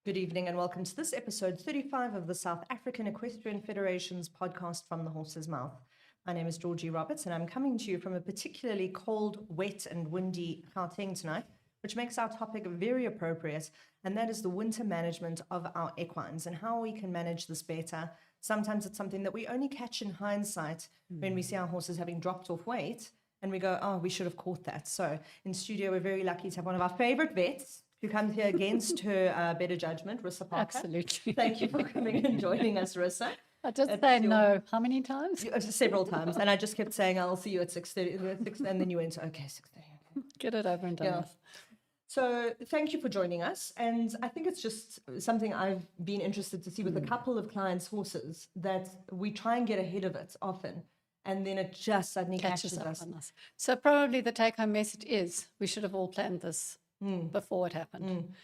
Good evening and welcome to this episode 35 of the South African Equestrian Federation's podcast From the Horse's Mouth. My name is Georgie Roberts and I'm coming to you from a particularly cold, wet and windy Gauteng tonight, which makes our topic very appropriate, and that is the winter management of our equines and how we can manage this better. Sometimes it's something that we only catch in hindsight when we see our horses having dropped off weight and we go, oh, we should have caught that. So in studio, we're very lucky to have one of our favorite vets who comes here against her better judgment, Rissa Parker. Absolutely. Thank you for coming and joining us, Rissa. I just say no. How many times? Several times. And I just kept saying, I'll see you at 6:30. And then you went, okay, 6:30. Get it over and done with. So thank you for joining us. And I think it's just something I've been interested to see with a couple of clients' horses, that we try and get ahead of it often. And then it just suddenly catches us. On us. So probably the take-home message is we should have all planned this before it happened.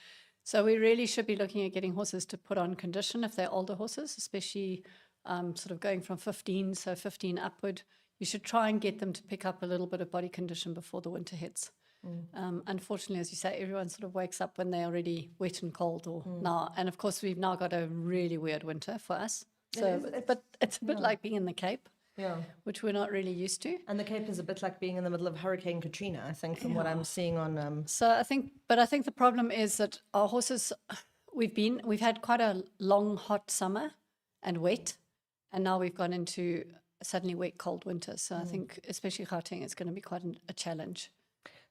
So we really should be looking at getting horses to put on condition if they're older horses, especially sort of going from 15, so 15 upward. You should try and get them to pick up a little bit of body condition before the winter hits. Unfortunately, as you say, everyone sort of wakes up when they're already wet and cold now. And of course, we've now got a really weird winter for us. So, but it's a bit like being in the Cape. Yeah, which we're not really used to. And the Cape is a bit like being in the middle of Hurricane Katrina, I think, from what I'm seeing on. So I think the problem is that our horses, we've had quite a long hot summer and wet, and now we've gone into a suddenly wet, cold winter. So I think, especially Gauteng, it's going to be quite a challenge.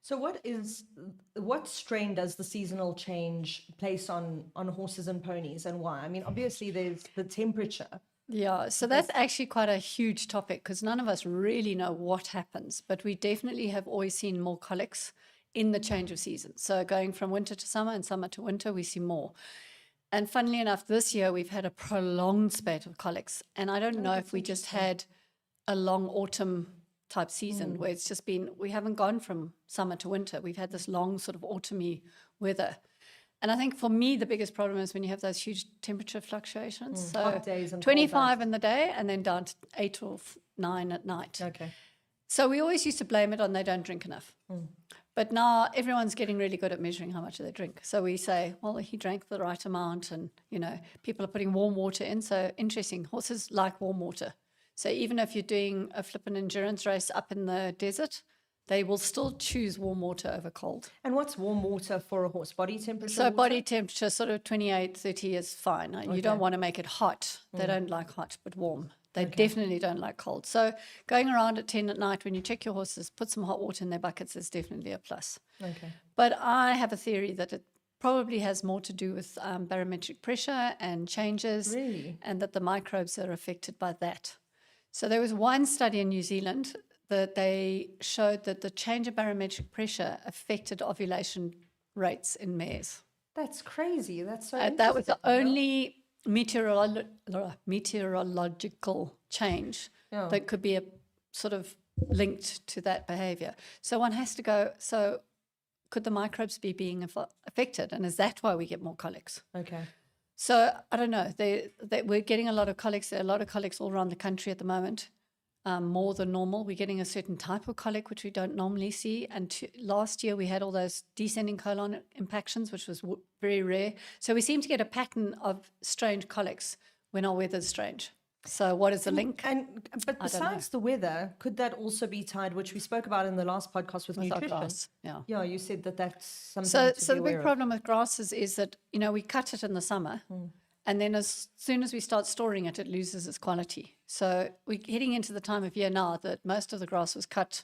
So what strain does the seasonal change place on horses and ponies, and why? I mean, obviously there's the temperature. Yeah, so that's actually quite a huge topic because none of us really know what happens, but we definitely have always seen more colics in the change of season. So going from winter to summer and summer to winter, we see more. And funnily enough, this year we've had a prolonged spate of colics. And I don't know if we just had a long autumn type season where it's just been, we haven't gone from summer to winter. We've had this long sort of autumny weather. And I think for me, the biggest problem is when you have those huge temperature fluctuations. So hot days and 25 in the day and then down to 8 or 9 at night. Okay. So we always used to blame it on they don't drink enough. But now everyone's getting really good at measuring how much they drink. So we say, well, he drank the right amount and, people are putting warm water in. So interesting, horses like warm water. So even if you're doing a flippin' endurance race up in the desert, they will still choose warm water over cold. And what's warm water for a horse? Body temperature? So body temperature, sort of 28, 30 is fine. You don't want to make it hot. They don't like hot, but warm. They definitely don't like cold. So going around at 10 at night when you check your horses, put some hot water in their buckets is definitely a plus. Okay. But I have a theory that it probably has more to do with barometric pressure and changes. Really? And that the microbes are affected by that. So there was one study in New Zealand that they showed that the change of barometric pressure affected ovulation rates in mares. That's crazy. That's so that was the only meteorological change that could be sort of linked to that behavior. So one has to go, so could the microbes be being affected? And is that why we get more colics? Okay. So I don't know. We're getting a lot of colics. There are a lot of colics all around the country at the moment. More than normal. We're getting a certain type of colic, which we don't normally see. And last year we had all those descending colon impactions, which was very rare. So we seem to get a pattern of strange colics when our weather's strange. So what is the link? But besides the weather, could that also be tied, which we spoke about in the last podcast with nutrition? Grass, yeah, you said that's something So the big problem with grasses is that, we cut it in the summer. And then as soon as we start storing it, it loses its quality. So we're heading into the time of year now that most of the grass was cut,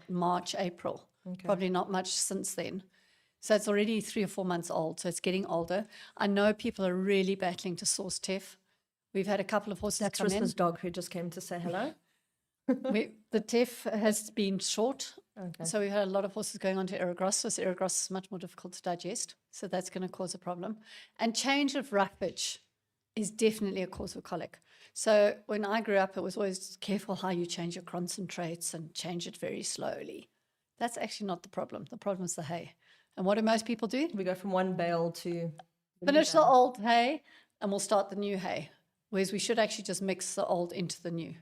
March, April. Probably not much since then. So it's already 3 or 4 months old, so it's getting older. I know people are really battling to source teff. We've had a couple of horses come in. That's Rissa's dog who just came to say hello. The teff has been short. Okay. So we've had a lot of horses going on to aerograss. So aerograss is much more difficult to digest. So that's going to cause a problem. And change of roughage is definitely a cause of colic. So when I grew up, it was always careful how you change your concentrates and change it very slowly. That's actually not the problem. The problem is the hay. And what do most people do? We go from one bale to... Finish the old hay and we'll start the new hay. Whereas we should actually just mix the old into the new.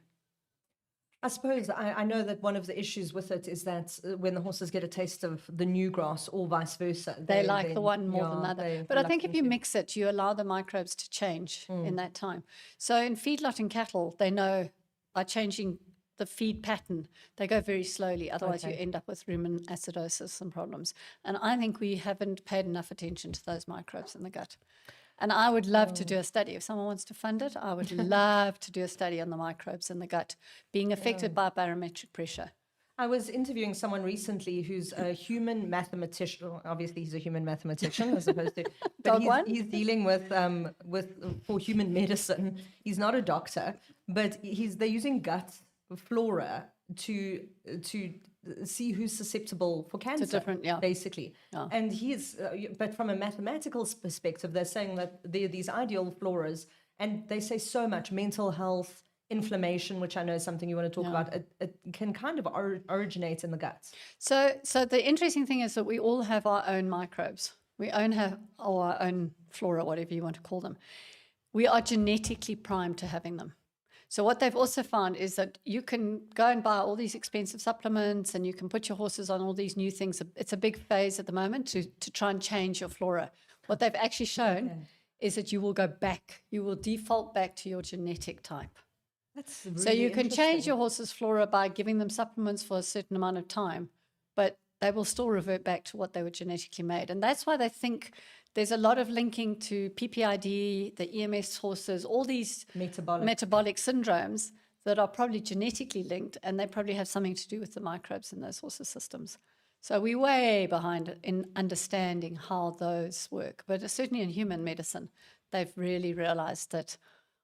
I suppose I know that one of the issues with it is that when the horses get a taste of the new grass or vice versa, They like the one more than the other. they're But I think if reluctant you to. mix it, you allow the microbes to change in that time. So in feedlot and cattle, they know by changing the feed pattern, they go very slowly. Otherwise, you end up with rumen acidosis and problems. And I think we haven't paid enough attention to those microbes in the gut. And I would love to do a study. If someone wants to fund it, I would love to do a study on the microbes in the gut being affected by barometric pressure. I was interviewing someone recently who's a human mathematician. Obviously, he's a human mathematician as opposed to, but he's dealing with for human medicine. He's not a doctor, but they're using gut flora to see who's susceptible for cancer, basically. Yeah. And but from a mathematical perspective, they're saying that there are these ideal floras, and they say so much mental health, inflammation, which I know is something you want to talk about. It can kind of originate in the guts. So the interesting thing is that we all have our own microbes. We have our own flora, whatever you want to call them. We are genetically primed to having them. So what they've also found is that you can go and buy all these expensive supplements, and you can put your horses on all these new things. It's a big phase at the moment to try and change your flora. What they've actually shown is that you will go back. You will default back to your genetic type. That's really so you can change your horse's flora by giving them supplements for a certain amount of time, but they will still revert back to what they were genetically made. And that's why they think there's a lot of linking to PPID, the EMS horses, all these metabolic syndromes that are probably genetically linked, and they probably have something to do with the microbes in those horses' systems. So we're way behind in understanding how those work. But certainly in human medicine, they've really realized that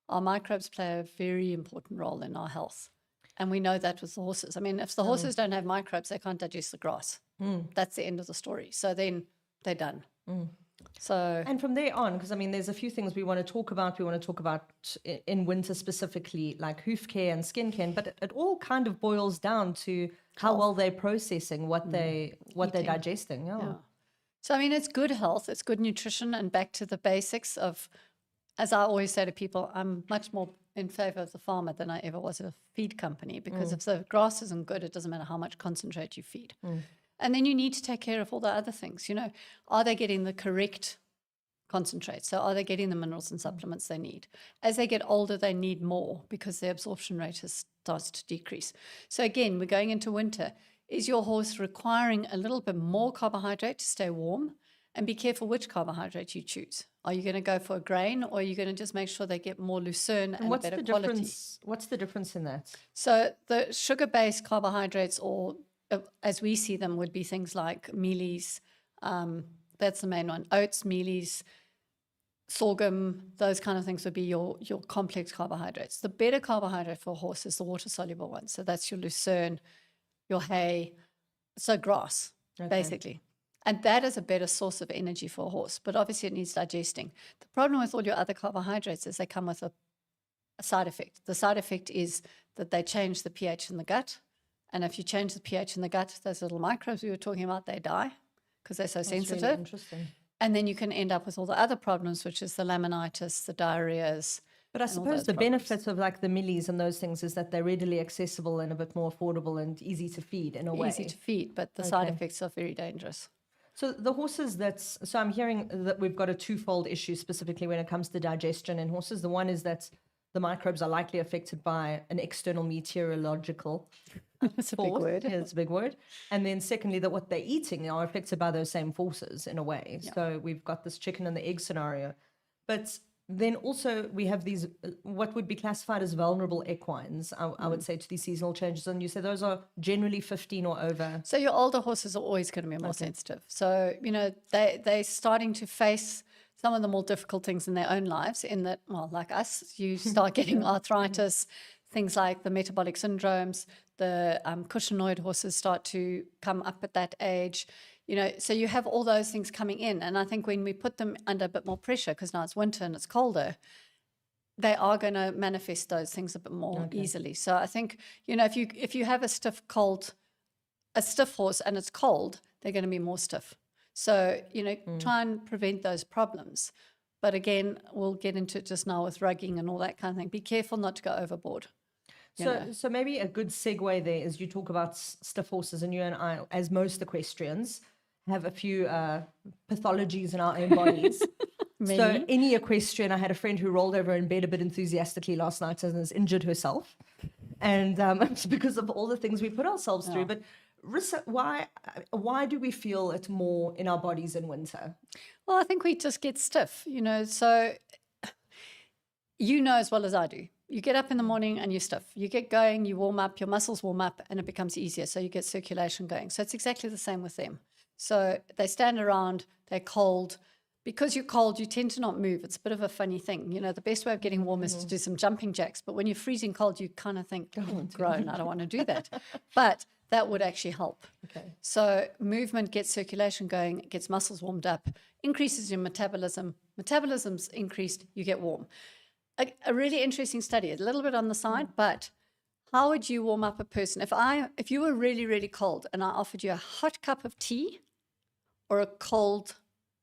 our microbes play a very important role in our health. And we know that with the horses. I mean, if the horses don't have microbes, they can't digest the grass. That's the end of the story. So then they're done. So, and from there on, because I mean, there's a few things we want to talk about. We want to talk about in winter specifically, like hoof care and skin care, but it all kind of boils down to how well they're processing what they're digesting. Yeah. So I mean, it's good health, it's good nutrition, and back to the basics of, as I always say to people, I'm much more in favor of the farmer than I ever was a feed company, because if the grass isn't good, it doesn't matter how much concentrate you feed. And then you need to take care of all the other things. You know, are they getting the correct concentrate? So are they getting the minerals and supplements they need? As they get older, they need more because their absorption rate starts to decrease. So again, we're going into winter. Is your horse requiring a little bit more carbohydrate to stay warm? And be careful which carbohydrate you choose. Are you going to go for a grain, or are you going to just make sure they get more lucerne and better quality? What's the difference in that? So the sugar-based carbohydrates, or as we see them, would be things like mealies. That's the main one. Oats, mealies, sorghum, those kind of things would be your complex carbohydrates. The better carbohydrate for a horse is the water-soluble one. So that's your lucerne, your hay, so grass, basically. And that is a better source of energy for a horse, but obviously it needs digesting. The problem with all your other carbohydrates is they come with a side effect. The side effect is that they change the pH in the gut. And if you change the pH in the gut, those little microbes we were talking about, they die because they're so sensitive. Really interesting. And then you can end up with all the other problems, which is the laminitis, the diarrheas. But I suppose the benefit of like the millies and those things is that they're readily accessible and a bit more affordable and easy to feed in a way. Easy to feed, but the side effects are very dangerous. So the horses so I'm hearing that we've got a twofold issue specifically when it comes to digestion in horses. The one is that the microbes are likely affected by an external meteorological That's a big word. Yeah, it's a big word. And then secondly, that what they're eating are affected by those same forces in a way. Yeah. So we've got this chicken and the egg scenario. But then also we have these, what would be classified as vulnerable equines, I would say, to these seasonal changes. And you say those are generally 15 or over. So your older horses are always going to be more sensitive. So, you know, they're starting to face some of the more difficult things in their own lives in that, well, like us, you start getting arthritis, things like the metabolic syndromes, the cushingoid horses start to come up at that age. You know, so you have all those things coming in. And I think when we put them under a bit more pressure, because now it's winter and it's colder, they are going to manifest those things a bit more easily. So I think, you know, if you have a stiff horse and it's cold, they're going to be more stiff. So, you know, try and prevent those problems. But again, we'll get into it just now with rugging and all that kind of thing. Be careful not to go overboard. So maybe a good segue there is you talk about stiff horses, and you and I, as most equestrians, have a few pathologies in our own bodies. So any equestrian, I had a friend who rolled over in bed a bit enthusiastically last night and has injured herself. And it's because of all the things we put ourselves through. But Rissa, why do we feel it more in our bodies in winter? Well, I think we just get stiff, so you know as well as I do. You get up in the morning and you're stiff. You get going, you warm up, your muscles warm up, and it becomes easier. So you get circulation going. So it's exactly the same with them. So they stand around, they're cold. Because you're cold, you tend to not move. It's a bit of a funny thing. The best way of getting warm is to do some jumping jacks. But when you're freezing cold, you kind of think, oh, groan, I don't want to do that. But that would actually help. Okay. So movement gets circulation going, it gets muscles warmed up, increases your metabolism. Metabolism's increased, you get warm. A really interesting study, a little bit on the side, but how would you warm up a person? If you were really, really cold and I offered you a hot cup of tea or a cold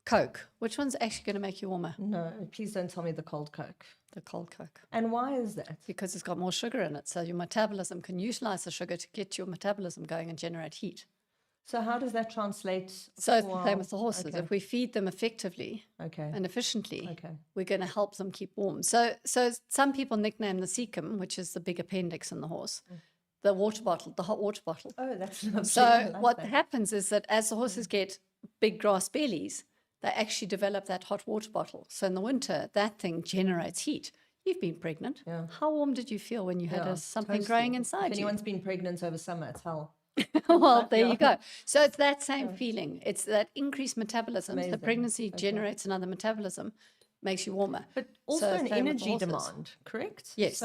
Coke, which one's actually going to make you warmer? No, please don't tell me the cold Coke. The cold Coke. And why is that? Because it's got more sugar in it. So your metabolism can utilize the sugar to get your metabolism going and generate heat. So how does that translate? So it's the same with the horses. Okay. If we feed them effectively and efficiently, we're going to help them keep warm. So some people nickname the cecum, which is the big appendix in the horse, the water bottle, the hot water bottle. Oh, that's lovely. So what happens is that as the horses get big grass bellies, they actually develop that hot water bottle. So in the winter, that thing generates heat. You've been pregnant. Yeah. How warm did you feel when you had something growing inside if anyone's been pregnant over summer, it's hell. Well, there you go. So it's that same feeling. It's that increased metabolism. The pregnancy generates another metabolism, makes you warmer. But also an energy demand, correct? Yes.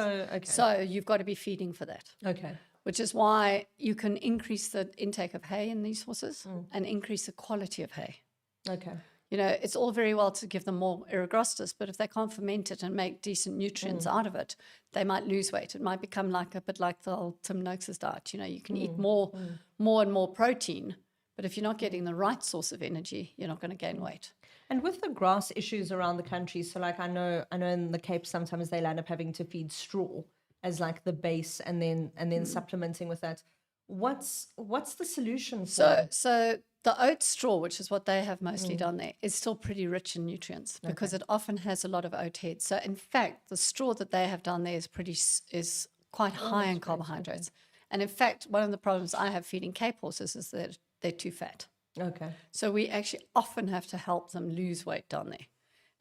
So you've got to be feeding for that. Okay. Which is why you can increase the intake of hay in these horses and increase the quality of hay. Okay. It's all very well to give them more ergostrus, but if they can't ferment it and make decent nutrients out of it, they might lose weight. It might become a bit like the old Tim Noakes' diet. You can eat more and more protein, but if you're not getting the right source of energy, you're not going to gain weight. And with the grass issues around the country, so I know in the Cape sometimes they'll end up having to feed straw as the base and then supplementing with that. What's the solution for So the oat straw, which is what they have mostly done there, is still pretty rich in nutrients because it often has a lot of oat heads. So in fact, the straw that they have done there is quite high in carbohydrates. And in fact, one of the problems I have feeding Cape horses is that they're too fat. Okay. So we actually often have to help them lose weight down there.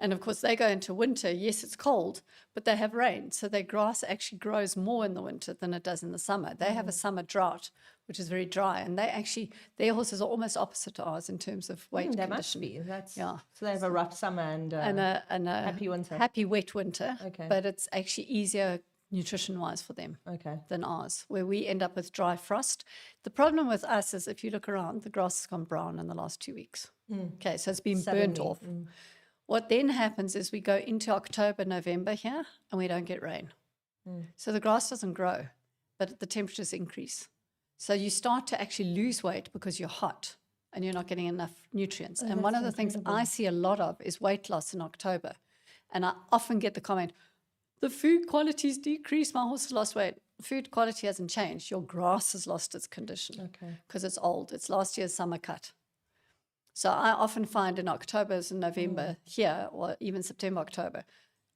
And of course, they go into winter. Yes, it's cold, but they have rain. So their grass actually grows more in the winter than it does in the summer. They have a summer drought, which is very dry. And their horses are almost opposite to ours in terms of weight they condition. Must be. So they have a rough summer and a happy winter. Happy wet winter. Okay. But it's actually easier nutrition-wise for them than ours, where we end up with dry frost. The problem with us is if you look around, the grass has gone brown in the last 2 weeks. Okay, so it's been burnt off. What then happens is we go into October, November here, and we don't get rain. So the grass doesn't grow, but the temperatures increase. So you start to actually lose weight because you're hot and you're not getting enough nutrients. And one of the things I see a lot of is weight loss in October. And I often get the comment, the food quality's decreased, my horse has lost weight. Food quality hasn't changed. Your grass has lost its condition because it's old. It's last year's summer cut. So I often find in October and November here, or even September, October,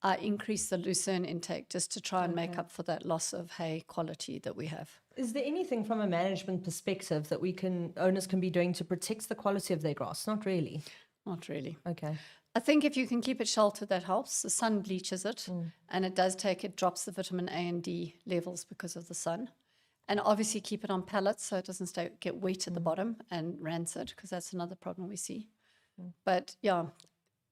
I increase the lucerne intake just to try and make up for that loss of hay quality that we have. Is there anything from a management perspective that owners can be doing to protect the quality of their grass? Not really. Not really. Okay. I think if you can keep it sheltered, that helps. The sun bleaches it, and it drops the vitamin A and D levels because of the sun. And obviously keep it on pallets so it doesn't get wet at the bottom and rancid, because that's another problem we see. But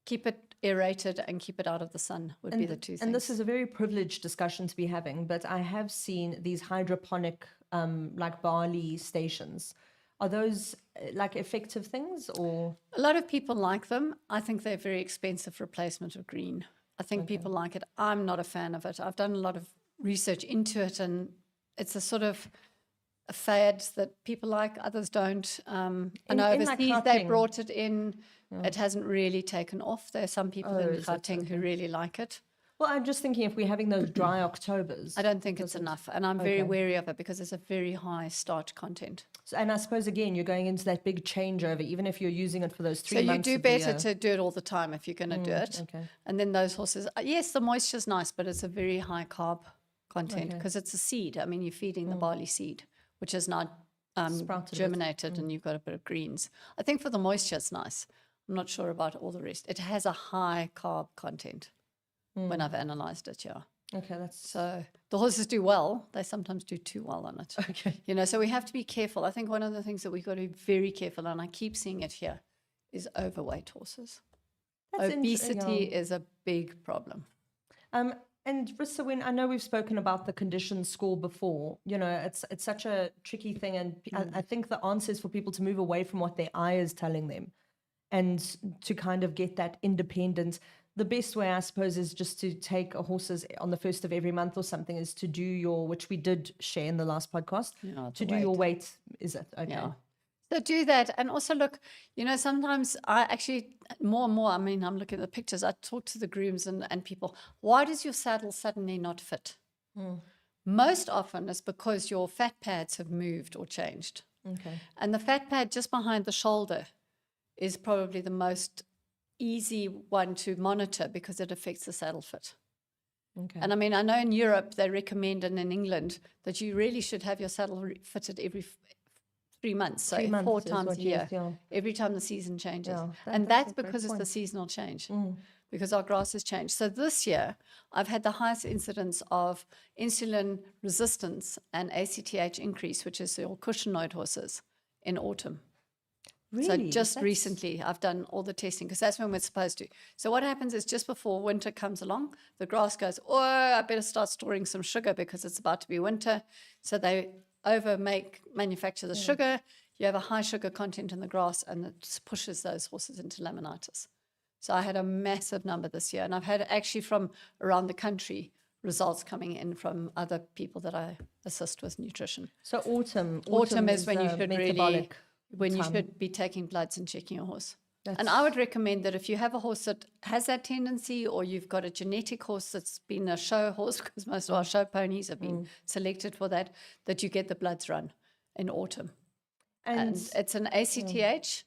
keep it aerated and keep it out of the sun would be the two things. And this is a very privileged discussion to be having, but I have seen these hydroponic barley stations. Are those effective things, or? A lot of people like them. I think they're a very expensive replacement of green. I think people like it. I'm not a fan of it. I've done a lot of research into it, and it's a sort of a fad that people like, others don't. I know overseas they brought it in. It hasn't really taken off. There are some people in Gauteng who really like it. Well, I'm just thinking if we're having those dry Octobers. I don't think it's enough. And I'm very Okay. wary of it because it's a very high starch content. So, and I suppose, again, you're going into that big changeover, even if you're using it for those 3 So you months do of the better year. to do it all the time if you're going to do it. Okay. And then those horses, yes, the moisture's nice, but it's a very high carb content because it's a seed. I mean, you're feeding the barley seed, which is not Sprouted. germinated, and you've got a bit of greens. I think for the moisture, it's nice. I'm not sure about all the rest. It has a high carb content when I've analyzed it, yeah. Okay, that's... So the horses do well. They sometimes do too well on it. Okay. You know, so we have to be careful. I think one of the things that we've got to be very careful, and I keep seeing it here, is overweight horses. That's Obesity is a big problem. And Rissa, when I know we've spoken about the condition score before, you know, it's such a tricky thing. And I think the answer is for people to move away from what their eye is telling them and to kind of get that independent. The best way, I suppose, is just to take a horse's on the 1st of every month or something, is to do your, which we did share in the last podcast, to do your weight. Is it? Okay. Yeah. So do that. And also look, you know, sometimes I actually, more and more, I mean, I'm looking at the pictures, I talk to the grooms and people, why does your saddle suddenly not fit? Most often it's because your fat pads have moved or changed. Okay. And the fat pad just behind the shoulder is probably the most easy one to monitor because it affects the saddle fit. Okay. And I mean, I know in Europe they recommend, and in England, that you really should have your saddle fitted every 3 months, so 3 months 4 is times what a you year, use, every time the season changes. Yeah, and that's that's a great because it's the point. seasonal change, because our grass has changed. So this year, I've had the highest incidence of insulin resistance and ACTH increase, which is your cushion-noid horses, in autumn. Really? So just That's- recently, I've done all the testing because that's when we're supposed to. So what happens is just before winter comes along, the grass goes, oh, I better start storing some sugar because it's about to be winter. So they manufacture the sugar. You have a high sugar content in the grass, and it pushes those horses into laminitis. So I had a massive number this year, and I've had actually from around the country results coming in from other people that I assist with nutrition. So autumn Is when you should really, metabolic when you time. should be taking bloods and checking your horse. And That's- I would recommend that if you have a horse that has that tendency, or you've got a genetic horse that's been a show horse, because most of our show ponies have been selected for that, that you get the bloods run in autumn. And it's an ACTH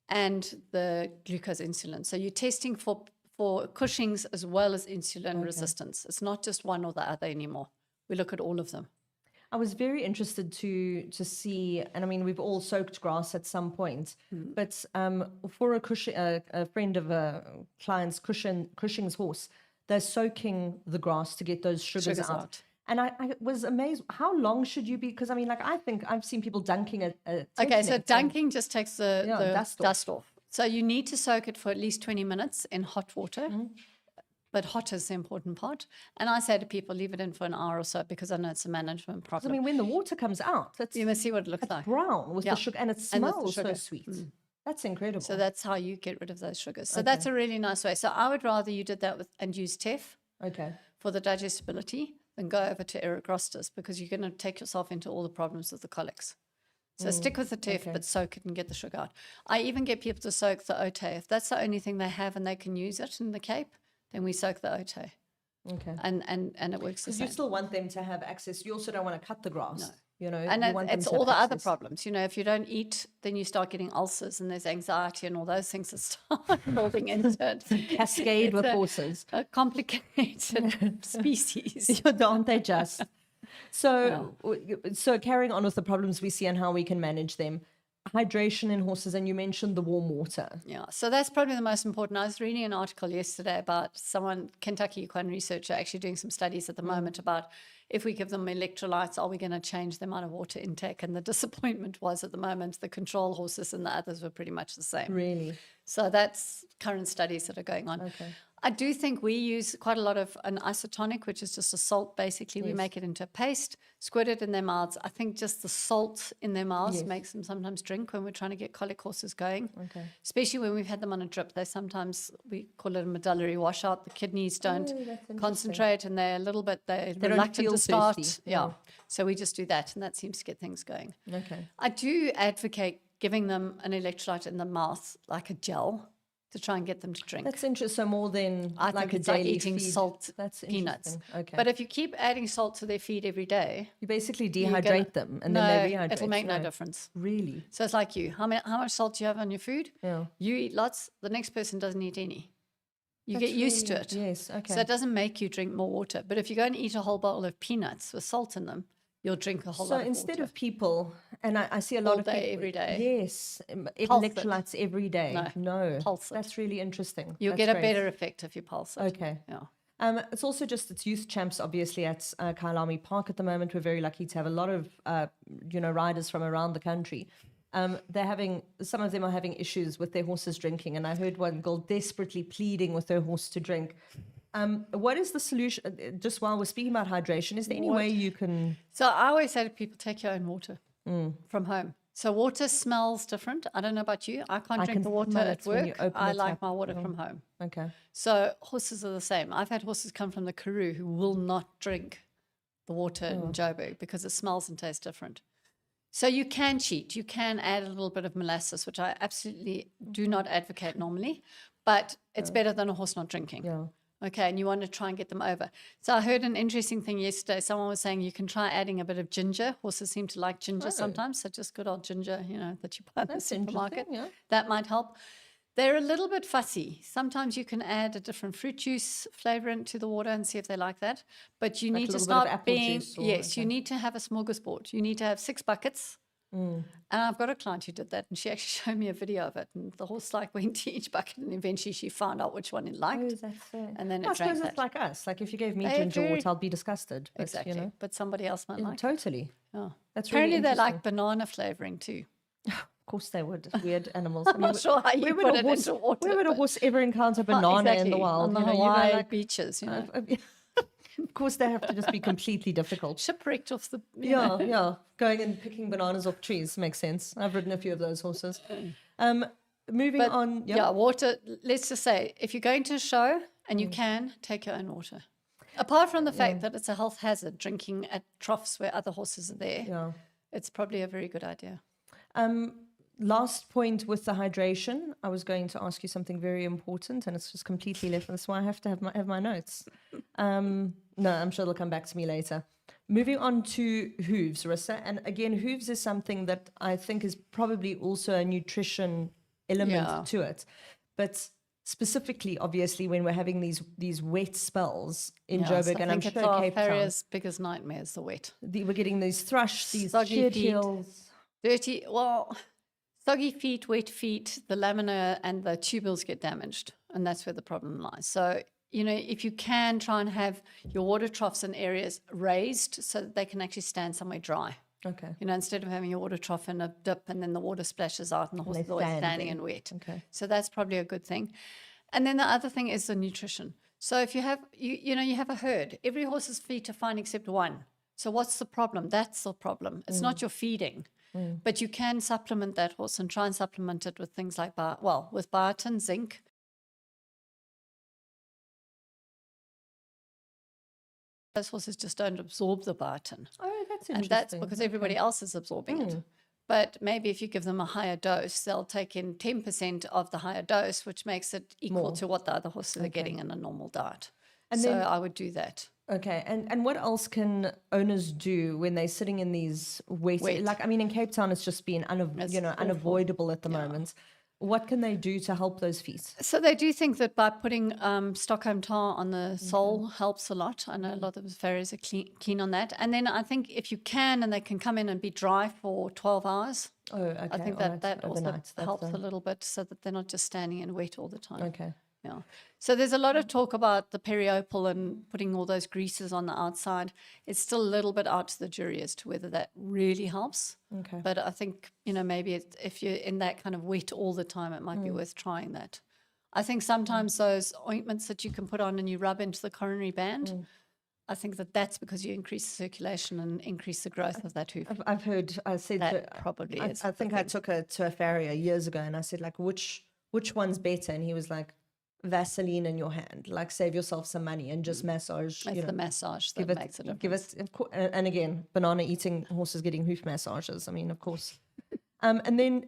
and the glucose insulin. So you're testing for Cushing's as well as insulin resistance. It's not just one or the other anymore. We look at all of them. I was very interested to see, and I mean, we've all soaked grass at some point, but for a friend of a client's Cushing's horse, they're soaking the grass to get those sugars out. And I was amazed. How long should you be? Because I mean, like, I think I've seen people dunking a Okay, so dunking just takes the dust off. So you need to soak it for at least 20 minutes in hot water. But hot is the important part. And I say to people, leave it in for an hour or so, because I know it's a management I problem. mean, when the water comes out, You must see what it looks like. brown with the sugar, and it And with the smells so sugar. sweet. That's incredible. So that's how you get rid of those sugars. So that's a really nice way. So I would rather you did that and use TEF for the digestibility than go over to Erogrostis, because you're going to take yourself into all the problems with the colics. So stick with the TEF, but soak it and get the sugar out. I even get people to soak the Ote. If that's the only thing they have and they can use it in the Cape, then we soak the Ote. Okay. And it works the Because same. you still want them to have access. You also don't want to cut the grass. You know, And you want them it's to all have the other access. problems. You know, if you don't eat, then you start getting ulcers, and there's anxiety and all those things that start moving into it. Cascade with It's horses. a complicated species. Aren't they just? So carrying on with the problems we see and how we can manage them. Hydration in horses, and you mentioned the warm water. Yeah, so that's probably the most important. I was reading an article yesterday about Kentucky equine researcher, actually doing some studies at the moment about if we give them electrolytes, are we going to change the amount of water intake? And the disappointment was, at the moment, the control horses and the others were pretty much the same. Really? So that's current studies that are going on. Okay. I do think we use quite a lot of an isotonic, which is just a salt, basically. We make it into a paste, squirt it in their mouths. I think just the salt in their mouths makes them sometimes drink when we're trying to get colic horses going. Okay. Especially when we've had them on a drip. They sometimes, we call it a medullary washout. The kidneys don't concentrate, and they're a little bit, they're reluctant feel to start. thirsty. Yeah. So we just do that, and that seems to get things going. Okay. I do advocate giving them an electrolyte in the mouth, like a gel. to try and get them to drink. That's interesting. So more than I like think a it's like daily eating feed. salt, That's peanuts. interesting. Okay. But if you keep adding salt to their feed every day, you basically you're gonna- dehydrate them and no, then they rehydrate. it'll make no difference. Really? So it's like you. How much salt do you have on your food? Yeah. You eat lots. The next person doesn't eat any. You That's get used to really- it. Yes. Okay. So it doesn't make you drink more water. But if you go and eat a whole bowl of peanuts with salt in them, you'll drink a whole lot of instead water. of people, and I see a lot All of day, people, every day. Yes, Pulse it. electrolytes every day. No, Pulse it. that's really interesting. You'll That's get a great. better effect if you pulse it. Okay. Yeah. It's also just it's youth champs, obviously at Kailami Park at the moment. We're very lucky to have a lot of riders from around the country. Some of them are having issues with their horses drinking, and I heard one girl desperately pleading with her horse to drink. What is the solution? Just while we're speaking about hydration, is there any way you can? So I always say to people, take your own water from home. So water smells different. I don't know about you. I can't drink can the water smell at it when you work. open I the like tap. my water from home. Okay. So horses are the same. I've had horses come from the Karoo who will not drink the water in Joburg because it smells and tastes different. So you can cheat. You can add a little bit of molasses, which I absolutely do not advocate normally, but it's better than a horse not drinking. Yeah. Okay, and you want to try and get them over. So I heard an interesting thing yesterday. Someone was saying you can try adding a bit of ginger. Horses seem to like ginger sometimes. So just good old ginger, that you buy in the supermarket. Yeah. That might help. They're a little bit fussy. Sometimes you can add a different fruit juice flavor into the water and see if they like that. But you Like need a to little bit of start apple being, juice or- yes, you okay. need to have a smorgasbord. You need to have 6 buckets. And I've got a client who did that, and she actually showed me a video of it. And the horse went to each bucket, and eventually she found out which one he liked. Oh, that's fair. And then I it drank suppose that. it's like us. Like if you gave me They're ginger very- water, I'd be disgusted. But, Exactly. But somebody else might like it. Totally. Yeah. That's Apparently really they like interesting. banana flavoring too. Of course they would. Weird animals. I'm not sure how you where would put a it horse, into water. Where would a but- horse ever encounter banana in Exactly, the wild? on the you know, Hawaii like, beaches, of course, they have to just be completely difficult. Shipwrecked off the... Yeah. Going and picking bananas off trees makes sense. I've ridden a few of those horses. Moving But on. yeah, water, let's just say, if you're going to a show and you can, take your own water. Apart from the fact that it's a health hazard, drinking at troughs where other horses are there, Yeah. it's probably a very good idea. Last point with the hydration, I was going to ask you something very important, and it's just completely left. That's why I have to have my notes. No, I'm sure they'll come back to me later. Moving on to Hooves, Rissa, and again, Hooves is something that I think is probably also a nutrition element to it, but specifically, obviously, when we're having these wet spells in Joburg, and I'm it's sure our Cape Town, farrier's biggest nightmare is the wet. we're getting these thrush, these Soggy shed feet. hills. Dirty, soggy feet, wet feet, the lamina and the tubules get damaged, and that's where the problem lies. So, if you can try and have your water troughs in areas raised so that they can actually stand somewhere dry. Okay. Instead of having your water trough in a dip and then the water splashes out and the horse is always standing and wet. Okay. So that's probably a good thing. And then the other thing is the nutrition. So if you have, you have a herd, every horse's feet are fine except one. So what's the problem? That's the problem. It's not your feeding, but you can supplement that horse and try and supplement it with things like, with biotin, zinc. Those horses just don't absorb the biotin. Oh, that's interesting. And that's because everybody else is absorbing it. But maybe if you give them a higher dose, they'll take in 10% of the higher dose, which makes it equal to what the other horses are getting in a normal diet. And so I would do that. Okay, and what else can owners do when they're sitting in these wet. Like, I mean, in Cape Town, it's just been unavoidable at the moment. What can they do to help those feet? So they do think that by putting Stockholm tar on the sole helps a lot. I know a lot of the farriers are keen on that. And then I think if you can, and they can come in and be dry for 12 hours. Oh, okay. I think that also helps a little bit so that they're not just standing in wet all the time. Okay. Yeah. So there's a lot of talk about the periopal and putting all those greases on the outside. It's still a little bit out to the jury as to whether that really helps. Okay. But I think, maybe if you're in that kind of wet all the time, it might be worth trying that. I think sometimes those ointments that you can put on and you rub into the coronary band, I think that's because you increase the circulation and increase the growth of that hoof. I've heard, I said That probably is. I think I took her to a farrier years ago, and I said, like, which one's better? And he was like, Vaseline in your hand, like save yourself some money and just massage. It's the massage that makes a difference. And again, banana eating horses getting hoof massages. I mean, of course. And then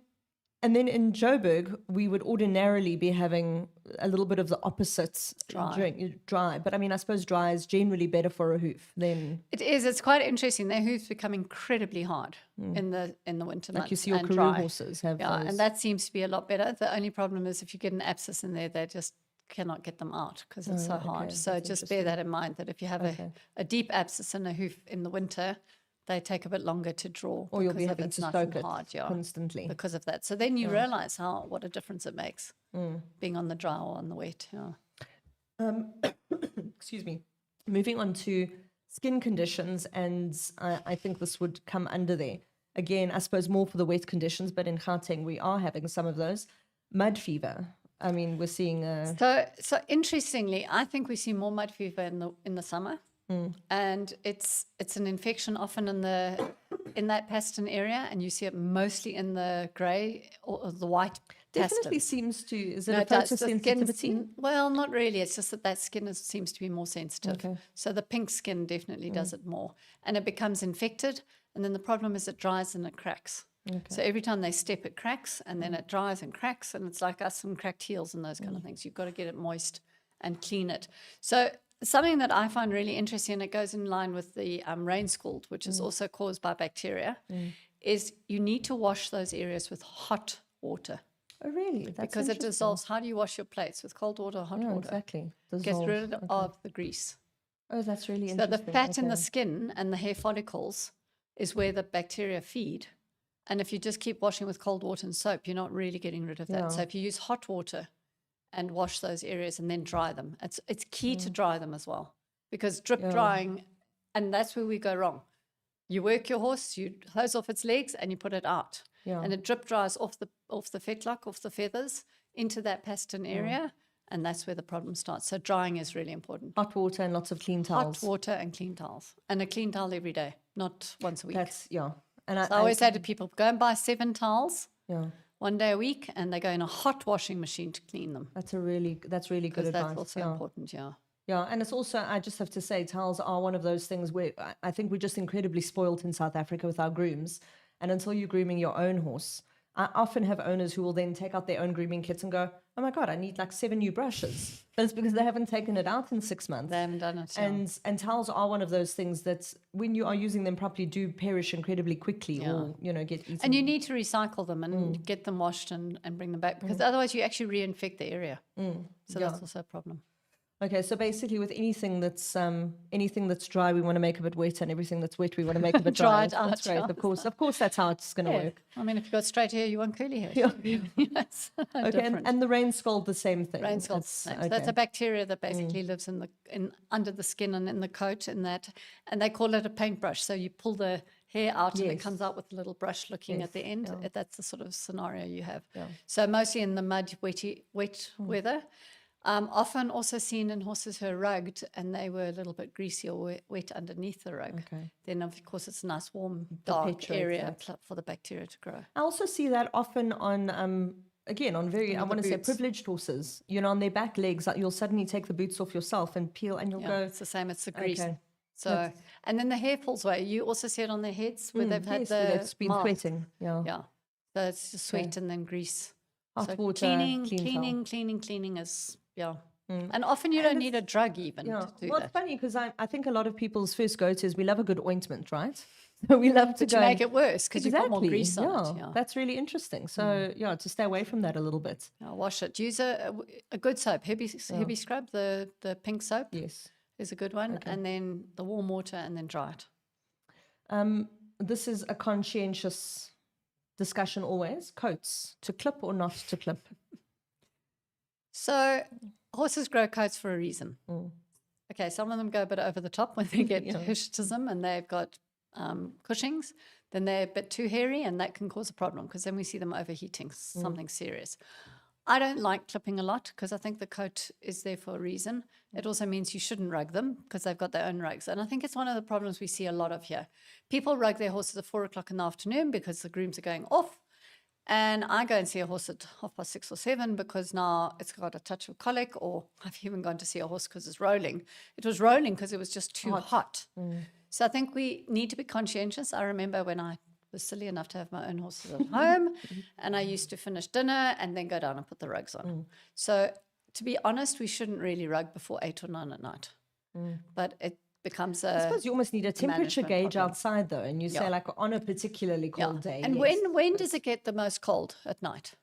And then in Joburg, we would ordinarily be having a little bit of the opposite, dry. But I mean, I suppose dry is generally better for a hoof than... It is. It's quite interesting. Their hoofs become incredibly hard in the winter months. Like you see your and Karoo dry. horses have Yeah, those. and that seems to be a lot better. The only problem is if you get an abscess in there, they just cannot get them out because it's so hard. okay, So that's just bear that in mind, that if you have a deep abscess in a hoof in the winter, they take a bit longer to draw. Or you'll be because of having it's to nice soak and it hard, constantly. because of that. So then you realize what a difference it makes being on the dry or on the wet. Yeah. Excuse me. Moving on to skin conditions, and I think this would come under there. Again, I suppose more for the wet conditions, but in Gauteng we are having some of those. Mud fever. I mean, we're seeing... So interestingly, I think we see more mud fever in the summer. And it's an infection often in that pastern area, and you see it mostly in the grey or the white Definitely pastern. seems to... Is it No, a it does. The photosensitivity? skin's- well, not really. It's just that skin seems to be more sensitive. Okay. So the pink skin definitely does it more, and it becomes infected. And then the problem is it dries and it cracks. So every time they step, it cracks, and then it dries and cracks, and it's like us and cracked heels and those kind of things. You've got to get it moist and clean it. So something that I find really interesting, and it goes in line with the rain scald, which is also caused by bacteria, is you need to wash those areas with hot water. Oh, really? That's Because it interesting. dissolves. How do you wash your plates? With cold water or hot Yeah, water? exactly. Gets Dissolves. rid Okay. of the grease. Oh, that's really So interesting. the fat in the Okay. skin and the hair follicles is where the bacteria feed. And if you just keep washing with cold water and soap, you're not really getting rid of that. So if you use hot water and wash those areas and then dry them, it's key to dry them as well. Because drip drying, and that's where we go wrong. You work your horse, you hose off its legs, and you put it out. And it drip dries off the fetlock, off the feathers, into that pastern area, and that's where the problem starts. So drying is really important. Hot water and lots of clean towels. Hot water and clean towels. And a clean towel every day, not once a week. That's, And So I always say to people, go and buy 7 towels yeah, one day a week, and they go in a hot washing machine to clean them. that's really good Because advice. that's also important, Yeah, and it's also, I just have to say, towels are one of those things where I think we're just incredibly spoilt in South Africa with our grooms. And until you're grooming your own horse, I often have owners who will then take out their own grooming kits and go, oh my God, I need like 7 new brushes. But it's because they haven't taken it out in 6 months. They haven't done it. And towels are one of those things that when you are using them properly do perish incredibly quickly or, get eaten. And you need to recycle them and get them washed and bring them back, because otherwise you actually reinfect the area. So that's also a problem. Okay, so basically with anything that's dry, we want to make a bit wet, and everything that's wet, we want to make a bit dry. Dry it That's out, great. yeah. Of course, that's how it's going to work. I mean, if you've got straight hair, you want curly hair. Yes. Okay, and the rain scald, the same thing. Rain scald. That's, So that's a bacteria that basically lives in under the skin and in the coat, and they call it a paintbrush. So you pull the hair out and it comes out with a little brush looking at the end. That's the sort of scenario you have. So mostly in the mud, wet weather. Often also seen in horses who are rugged and they were a little bit greasy or wet underneath the rug. Okay. Then, of course, it's a nice, warm, dark area for the bacteria to grow. I also see that often on, again, on very, I want to say privileged horses, on their back legs, you'll suddenly take the boots off yourself and peel and you'll go. It's the same, it's the grease. Okay. So, and then the hair falls away. You also see it on their heads where they've had they've been mask. sweating. Yeah. So it's just sweat and then grease. Hot So water, cleaning is, And often you don't need a drug even to do well, that. it's funny because I think a lot of people's first go-to is we love a good ointment, right? So we love to To make it worse because you put more grease on it. Yeah. That's really interesting. So to stay away from that a little bit. Wash it. Use a good soap. Heavy scrub, the pink soap Yes. is a good one. And then the warm water and then dry it. This is a conscientious discussion always. Coats, to clip or not to clip? So horses grow coats for a reason. Okay, some of them go a bit over the top when they get hirsutism and they've got Cushing's. Then they're a bit too hairy and that can cause a problem because then we see them overheating, something serious. I don't like clipping a lot because I think the coat is there for a reason. It also means you shouldn't rug them because they've got their own rugs. And I think it's one of the problems we see a lot of here. People rug their horses at 4 o'clock in the afternoon because the grooms are going off. And I go and see a horse at 6:30 or 7 because now it's got a touch of colic, or I've even gone to see a horse because it's rolling. It was rolling because it was just too hot. So I think we need to be conscientious. I remember when I was silly enough to have my own horses at home, and I used to finish dinner and then go down and put the rugs on. So to be honest, we shouldn't really rug before 8 or 9 at night. But it becomes I suppose you almost need a temperature management gauge problem. outside, though, and you say like on a particularly cold day. And yes. when does it get the most cold at night?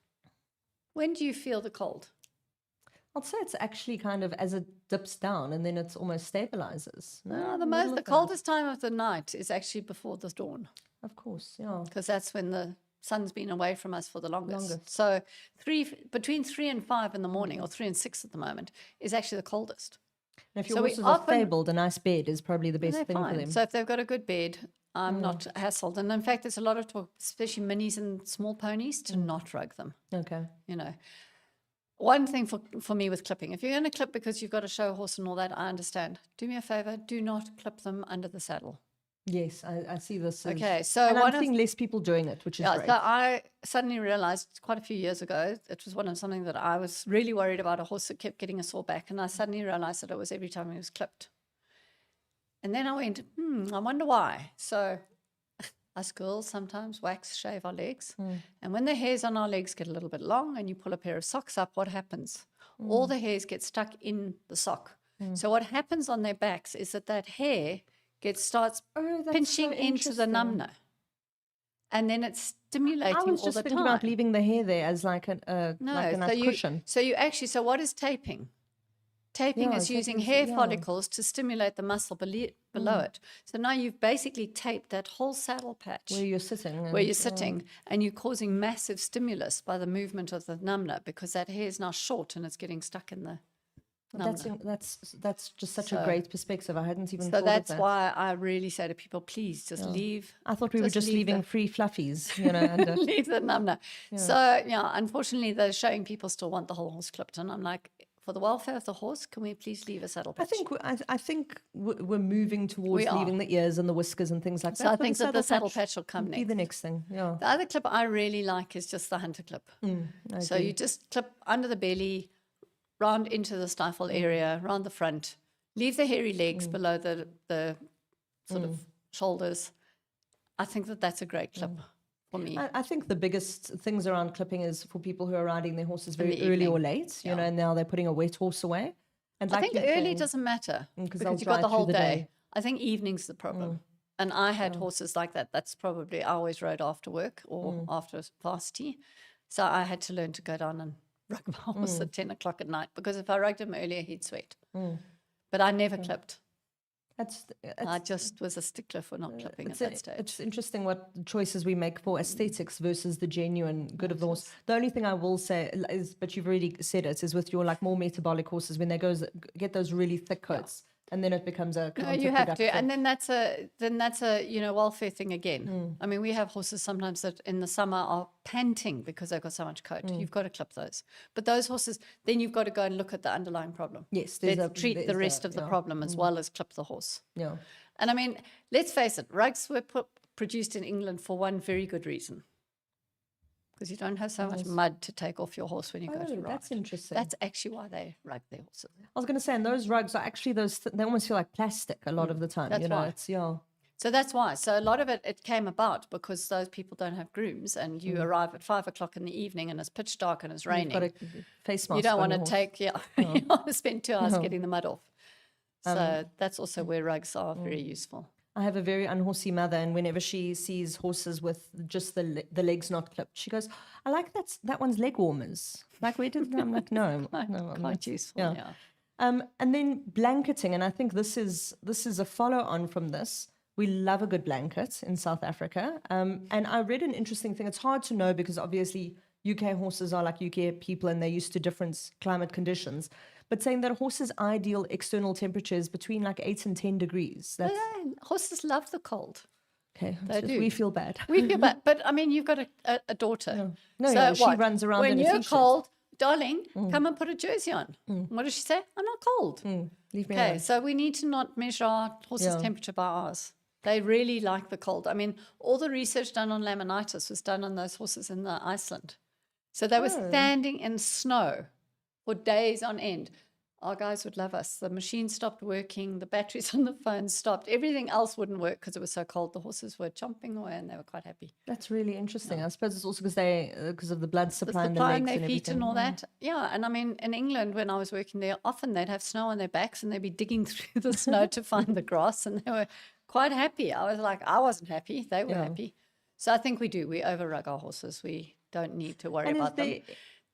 When do you feel the cold? I'd say it's actually kind of as it dips down and then it's almost stabilizes. No, The coldest time of the night is actually before the dawn. Of course, yeah. Because that's when the sun's been away from us for the longest. So between 3 and 5 in the morning, or 3 and 6 at the moment, is actually the coldest. And if your horses are stabled, a nice bed is probably the best thing for them. So if they've got a good bed, I'm not hassled. And in fact, there's a lot of talk, especially minis and small ponies, to not rug them. Okay. You know, one thing for me with clipping, if you're going to clip because you've got a show horse and all that, I understand. Do me a favor, do not clip them under the saddle. Yes, I see this. Okay, so and I'm seeing less people doing it, which is great. So I suddenly realized quite a few years ago, it was something that I was really worried about, a horse that kept getting a sore back, and I suddenly realized that it was every time he was clipped. And then I went, I wonder why. So us girls sometimes wax shave our legs, and when the hairs on our legs get a little bit long and you pull a pair of socks up, what happens? All the hairs get stuck in the sock. So what happens on their backs is that hair starts pinching into the numner, and then it's stimulating all the time. I was just thinking about leaving the hair there as like a nice cushion. So what is taping? Taping is using hair follicles to stimulate the muscle below it. So now you've basically taped that whole saddle patch where you're sitting, and you're causing massive stimulus by the movement of the numner, because that hair is now short and it's getting stuck in the. That's just such a great perspective. I hadn't even thought of that. that. So that's why I really say to people, please just leave. I thought we were just leaving free fluffies, you know. Leave the number. Yeah. So, unfortunately, the showing people still want the whole horse clipped. And I'm like, for the welfare of the horse, can we please leave a saddle patch? I think we're moving towards leaving the ears and the whiskers and things like that. So I think that the saddle patch will come next. Be the next thing, yeah. The other clip I really like is just the hunter clip. So you just clip under the belly, round into the stifle area, round the front, leave the hairy legs below the sort of shoulders. I think that's a great clip for me. I think the biggest things around clipping is for people who are riding their horses very early or late, you know, and now they're putting a wet horse away. And I think early doesn't matter because you've got the whole day. I think evening's the problem. And I had horses like that. That's probably, I always rode after work or after varsity. So I had to learn to go down and rug my horse at 10 o'clock at night, because if I rugged him earlier, he'd sweat. But I never clipped. I just was a stickler for not clipping at that stage. It's interesting what choices we make for aesthetics versus the genuine good of the horse. The only thing I will say is, but you've already said it, is with your like more metabolic horses, when they get those really thick coats. And then it becomes a counterproductive. You have to, and then that's a welfare thing again. I mean, we have horses sometimes that in the summer are panting because they've got so much coat. You've got to clip those, but those horses, then you've got to go and look at the underlying problem. Yes, treat the rest of the problem as well as clip the horse. Yeah, and I mean, let's face it, rugs were produced in England for one very good reason. Because you don't have so much mud to take off your horse when you go to ride. That's interesting. That's actually why they rug their horses. I was going to say, and those rugs are actually they almost feel like plastic a lot of the time. That's why. So that's why. So a lot of it came about because those people don't have grooms, and you arrive at 5 o'clock in the evening and it's pitch dark and it's raining. You've got a face mask. You don't want to take, you want to spend 2 hours getting the mud off. So that's also where rugs are very useful. I have a very unhorsey mother, and whenever she sees horses with just the legs not clipped, she goes, "I like that one's leg warmers." Like, where did I'm like, no, quite useful. Yeah. And then blanketing, and I think this is a follow on from this. We love a good blanket in South Africa, and I read an interesting thing. It's hard to know because obviously UK horses are like UK people, and they're used to different climate conditions. But saying that horses' ideal external temperature is between like 8 and 10 degrees. Horses love the cold. Okay, they do. We feel bad. We feel bad. But I mean, you've got a daughter. No, she runs around when in a you're t-shirt. cold, darling, come and put a jersey on. What does she say? I'm not cold. Leave me alone. So we need to not measure our horses' temperature by ours. They really like the cold. I mean, all the research done on laminitis was done on those horses in Iceland. So they were standing in snow for days on end. our guys would love us. The machine stopped working. The batteries on the phone stopped. Everything else wouldn't work because it was so cold. The horses were chomping away and they were quite happy. That's really interesting. I suppose it's also because of the blood supply and the supply legs and their and feet everything. and all that. Yeah, and I mean, in England, when I was working there, often they'd have snow on their backs and they'd be digging through the snow to find the grass, and they were quite happy. I was like, I wasn't happy. They were happy. So I think we do. We over-rug our horses. We don't need to worry about them.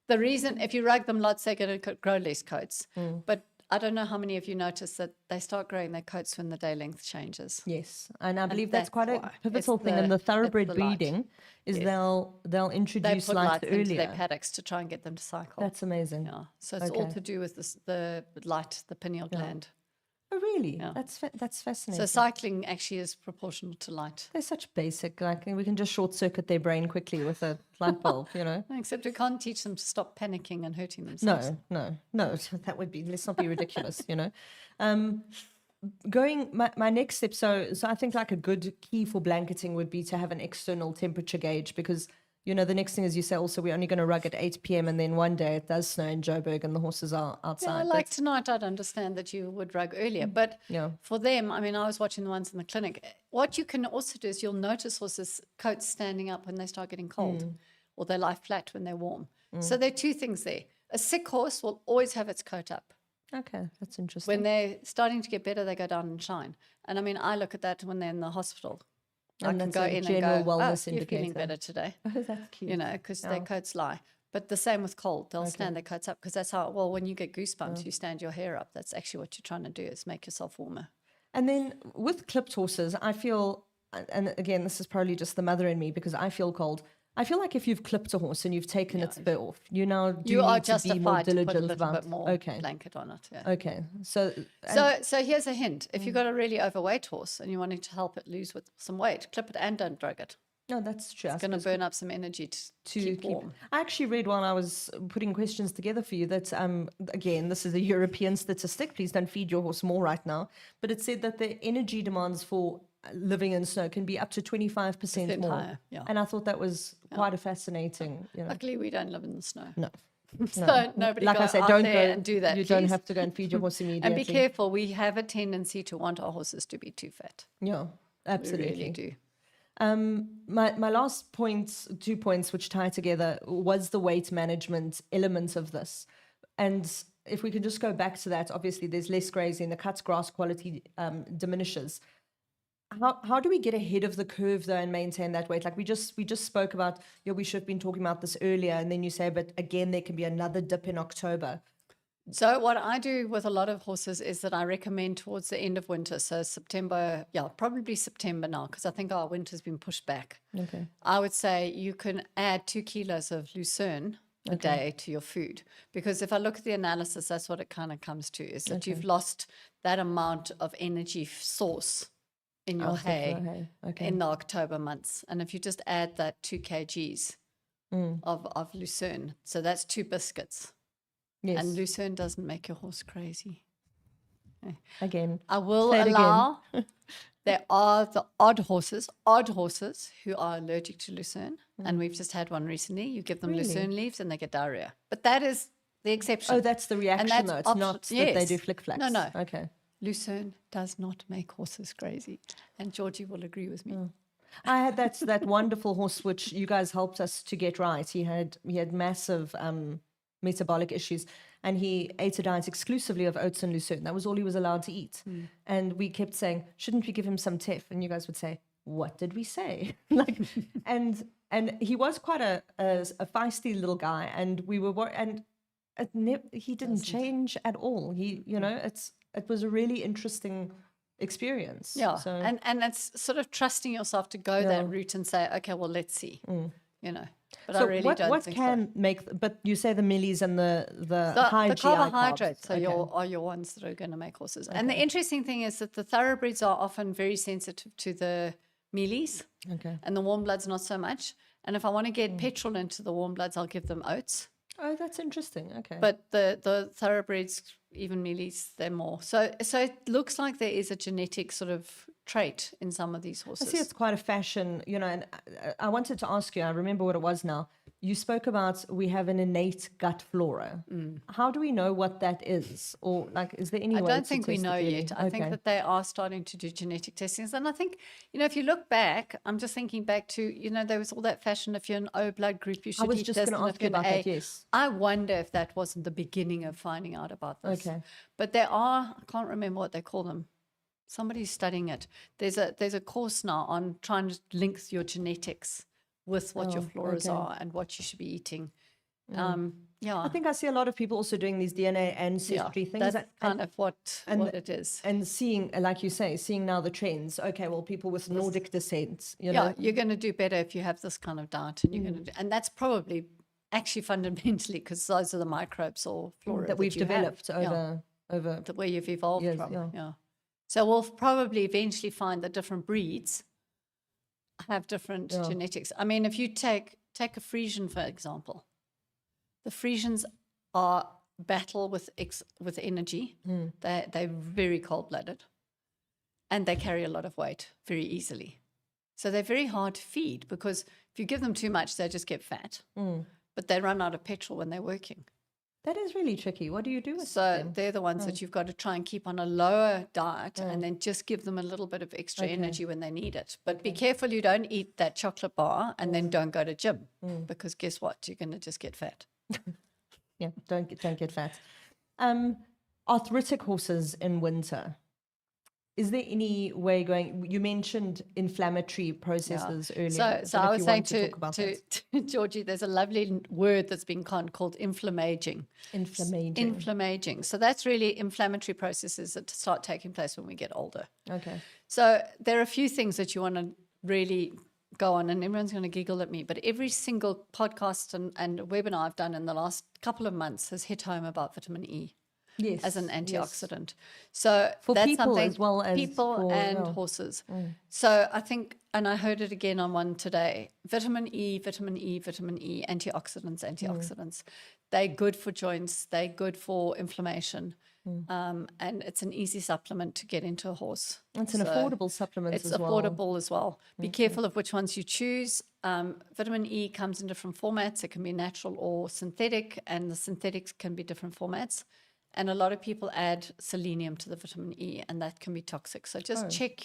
The reason, if you rug them lots, they're going to grow less coats. But I don't know how many of you notice that they start growing their coats when the day length changes. Yes, and I believe that's quite a why. pivotal It's thing in the thoroughbred it's the light. breeding is Yes. they'll They introduce put light lights into earlier. their paddocks to try and get them to cycle. That's amazing. Yeah, so it's all to do with the light, the pineal gland. Oh, really? Yeah. That's fascinating. So cycling actually is proportional to light. They're such basic. Like we can just short circuit their brain quickly with a light bulb. Except we can't teach them to stop panicking and hurting themselves. No. That would be. Let's not be ridiculous. My next step. So I think like a good key for blanketing would be to have an external temperature gauge, because the next thing is you say also we're only going to rug at 8 p.m. and then one day it does snow in Joburg and the horses are outside. Yeah, like tonight, I'd understand that you would rug earlier. But for them, I mean, I was watching the ones in the clinic. What you can also do is you'll notice horses' coats standing up when they start getting cold, or they lie flat when they're warm. So there are two things there. A sick horse will always have its coat up. Okay, that's interesting. When they're starting to get better, they go down and shine. And I mean, I look at that when they're in the hospital. I can go in and go, you're feeling better today. Oh, that's cute. Because their coats lie. But the same with cold. They'll stand their coats up because that's how, when you get goosebumps, you stand your hair up. That's actually what you're trying to do, is make yourself warmer. And then with clipped horses, I feel, and again, this is probably just the mother in me because I feel cold. I feel like if you've clipped a horse and you've taken its fur off, you now do you are need to be more justified to put a diligent little about. bit more blanket on it. Yeah. Okay, so here's a hint: if you've got a really overweight horse and you're wanting to help it lose with some weight, clip it and don't drug it. no, that's true. It's going to burn up some energy to keep warm. I actually read while I was putting questions together for you that again, this is a European statistic. Please don't feed your horse more right now. But it said that the energy demands for living in snow can be up to 25% more. Higher, yeah. And I thought that was quite a fascinating. Luckily, we don't live in the snow. No. So nobody Like go I said, out don't there go and do that. You don't please. have to go and feed your horse immediately. And be careful. We have a tendency to want our horses to be too fat. Yeah, absolutely. We really do. My last points, 2 points which tie together, was the weight management element of this. And if we can just go back to that, obviously there's less grazing, the cut grass quality diminishes. How do we get ahead of the curve though and maintain that weight? Like we just spoke about, we should have been talking about this earlier, and then you say, but again, there can be another dip in October. So what I do with a lot of horses is that I recommend towards the end of winter, so September, probably September now, because I think our winter's been pushed back. Okay. I would say you can add 2 kilos of lucerne a day to your food, because if I look at the analysis, that's what it kind of comes to, is that you've lost that amount of energy source in your hay in the October months. And if you just add that 2 kgs of lucerne, so that's 2 biscuits. Yes. And lucerne doesn't make your horse crazy. Again. I will allow, there are the odd horses who are allergic to lucerne. And we've just had one recently. You give them lucerne leaves and they get diarrhea. But that is the exception. Oh, that's the reaction though. It's not that they do flick flacks. No. Okay. Lucerne does not make horses crazy. And Georgie will agree with me. I had that wonderful horse which you guys helped us to get right. He had massive metabolic issues, and he ate a diet exclusively of oats and lucerne. That was all he was allowed to eat. And we kept saying, shouldn't we give him some teff? And you guys would say, what did we say? and he was quite a feisty little guy, and we were he didn't change at all. It was a really interesting experience. Yeah. So, and it's sort of trusting yourself to go that route and say, okay, well, let's see. But so I really don't think so. But you say the millies and the high the GI carbohydrates carbs. are your ones that are going to make horses. And the interesting thing is that the thoroughbreds are often very sensitive to the mealies, and the warm bloods not so much. And if I want to get petrol into the warm bloods, I'll give them oats. Oh, that's interesting. Okay. But the thoroughbreds, even mealies, they're more. So it looks like there is a genetic sort of trait in some of these horses. I see it's quite a fashion, and I wanted to ask you, I remember what it was now. you spoke about we have an innate gut flora. How do we know what that is? Or like, is there any way I to don't think we test it know really? yet. I think that they are starting to do genetic testings. And I think, if you look back, I'm just thinking back to, there was all that fashion, if you're an O blood group, you should I was eat just this. going to And ask if you you're an about A, that, yes. I wonder if that wasn't the beginning of finding out about this. Okay. But there are, I can't remember what they call them. Somebody's studying it. There's a course now on trying to link your genetics with what your floras are and what you should be eating. I think I see a lot of people also doing these DNA ancestry things. That's kind of what it is. And seeing, like you say, seeing now the trends. Okay, well, people with Nordic descent, you know. You're going to do better if you have this kind of diet, and you're going to do, and that's probably actually fundamentally because those are the microbes or flora that we've you have. developed over the way you've evolved years, from. So we'll probably eventually find that different breeds have different genetics. I mean, if you take a Frisian, for example, the Frisians are battle with energy. They're very cold-blooded, and they carry a lot of weight very easily. So they're very hard to feed because if you give them too much, they just get fat. But they run out of petrol when they're working. That is really tricky. What do you do with So them? they're the ones that you've got to try and keep on a lower diet and then just give them a little bit of extra energy when they need it. But be careful you don't eat that chocolate bar and then don't go to gym because guess what? You're going to just get fat. Yeah, don't get fat. Arthritic horses in winter. Is there any way going? You mentioned inflammatory processes earlier. So I was saying to Georgie, there's a lovely word that's been coined called inflammaging. Inflammaging. So that's really inflammatory processes that start taking place when we get older. Okay. So there are a few things that you want to really go on, and everyone's going to giggle at me, but every single podcast and webinar I've done in the last couple of months has hit home about vitamin E. Yes, as an antioxidant. So for that's people something, as well as people and horses. So I think, and I heard it again on one today, vitamin E, antioxidants. They're good for joints. They're good for inflammation. And it's an easy supplement to get into a horse. It's an affordable supplement as well. It's affordable as well. Be careful of which ones you choose. Vitamin E comes in different formats. It can be natural or synthetic, and the synthetics can be different formats. And a lot of people add selenium to the vitamin E, and that can be toxic. So just check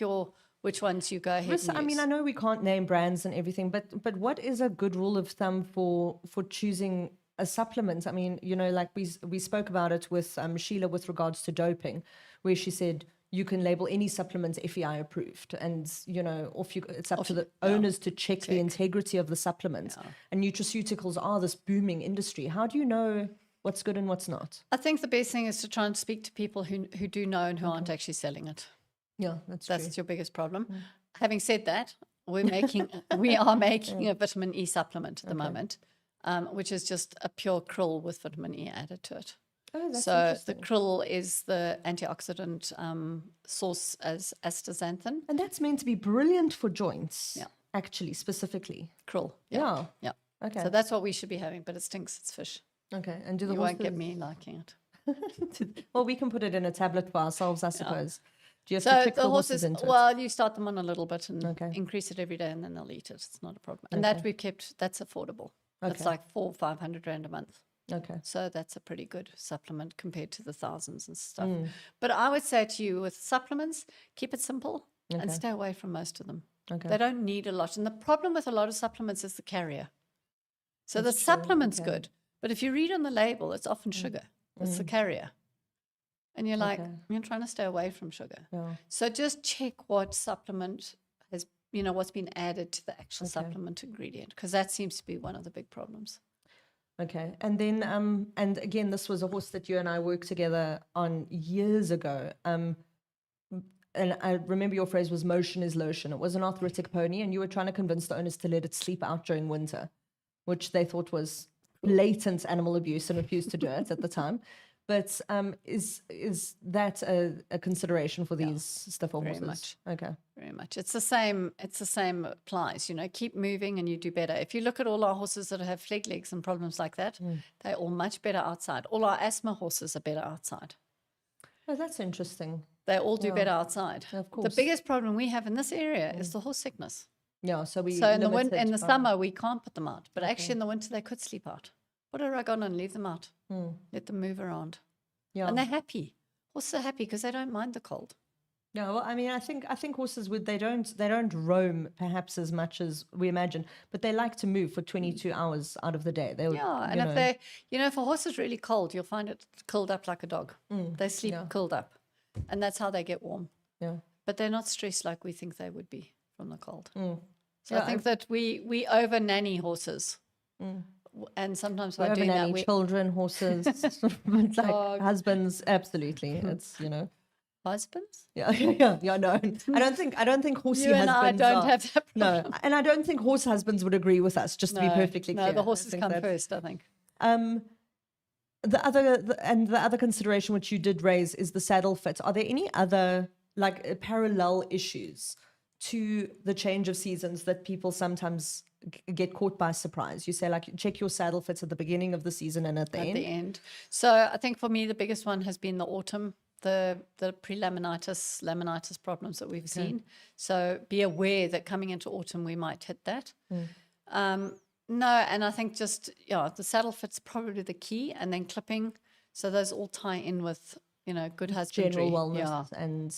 which ones you go ahead and use. I mean, I know we can't name brands and everything, but what is a good rule of thumb for choosing a supplement? I mean, like we spoke about it with Sheila with regards to doping, where she said you can label any supplements FEI approved, and it's up to the owners to check the integrity of the supplement. And nutraceuticals are this booming industry. How do you know what's good and what's not? I think the best thing is to try and speak to people who do know and who aren't actually selling it. Yeah, that's true. Your biggest problem. Having said that, we are making a vitamin E supplement at the moment, which is just a pure krill with vitamin E added to it. Oh, that's so interesting. The krill is the antioxidant source as astaxanthin. And that's meant to be brilliant for joints, actually, specifically. Krill. Yeah. Okay. So that's what we should be having, but it stinks. It's fish. Okay. And do the you horses... won't get me liking it. Well, we can put it in a tablet for ourselves, I suppose. Do you have to trick the horses into it? Well, you start them on a little bit and increase it every day, and then they'll eat it. It's not a problem. And that we've kept, that's affordable. It's like 400-500 rand a month. Okay. So that's a pretty good supplement compared to the thousands and stuff. But I would say to you with supplements, keep it simple and stay away from most of them. Okay. They don't need a lot. And the problem with a lot of supplements is the carrier. So the supplement's good, but if you read on the label, it's often sugar. It's the carrier. And you're like, you're trying to stay away from sugar. Yeah. So just check what supplement has, what's been added to the actual supplement ingredient, because that seems to be one of the big problems. Okay. And then, and again, this was a horse that you and I worked together on years ago. And I remember your phrase was motion is lotion. It was an arthritic pony, and you were trying to convince the owners to let it sleep out during winter, which they thought was blatant animal abuse and refused to do it at the time. But is that a consideration for these stiffer horses? Very much. Okay. Very much. It's the same applies, keep moving and you do better. If you look at all our horses that have flag legs and problems like that, they're all much better outside. All our asthma horses are better outside. Oh, that's interesting. They all do better outside. Of course. The biggest problem we have in this area is the horse sickness. Yeah, so we So in the limit in it the by- summer, we can't put them out. But actually in the winter, they could sleep out. Put a rug on and leave them out. Let them move around. Yeah. And they're happy. Horses are happy because they don't mind the cold. Yeah, well, I mean, I think horses they don't roam perhaps as much as we imagine, but they like to move for 22 hours out of the day. They'll, Yeah, and if they, if a horse is really cold, you'll find it curled up like a dog. They sleep curled up, and that's how they get warm. Yeah. But they're not stressed like we think they would be from the cold. So Yeah, I think that we over nanny horses, and sometimes by doing that, we children, horses, like husbands, absolutely. It's husbands. Yeah, no, I don't think horsey You and husbands I don't have that problem. no, and I don't think horse husbands would agree with us. Just to be perfectly clear, No, the horses come first, I think. The other consideration which you did raise is the saddle fit. Are there any other parallel issues to the change of seasons that people sometimes get caught by surprise? You say check your saddle fits at the beginning of the season and at the end. So I think for me the biggest one has been the autumn, the laminitis problems that we've seen. So be aware that coming into autumn we might hit that. No, and I think just the saddle fit's probably the key, and then clipping. So those all tie in with good husbandry, general wellness and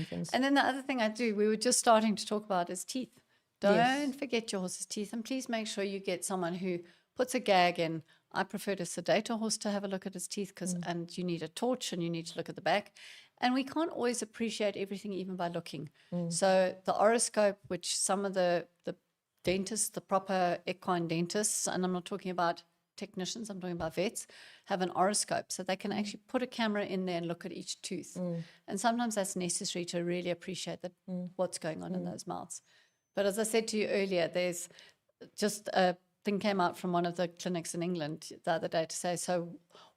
things. And then the other thing we were just starting to talk about is teeth. Don't forget your horse's teeth, and please make sure you get someone who puts a gag in. I prefer to sedate a horse to have a look at his teeth and you need a torch and you need to look at the back. And we can't always appreciate everything even by looking. So the oroscope, which some of the dentists, the proper equine dentists, and I'm not talking about technicians, I'm talking about vets, have an oroscope. So they can actually put a camera in there and look at each tooth. And sometimes that's necessary to really appreciate what's going on in those mouths. But as I said to you earlier, there's just a thing came out from one of the clinics in England the other day to say, so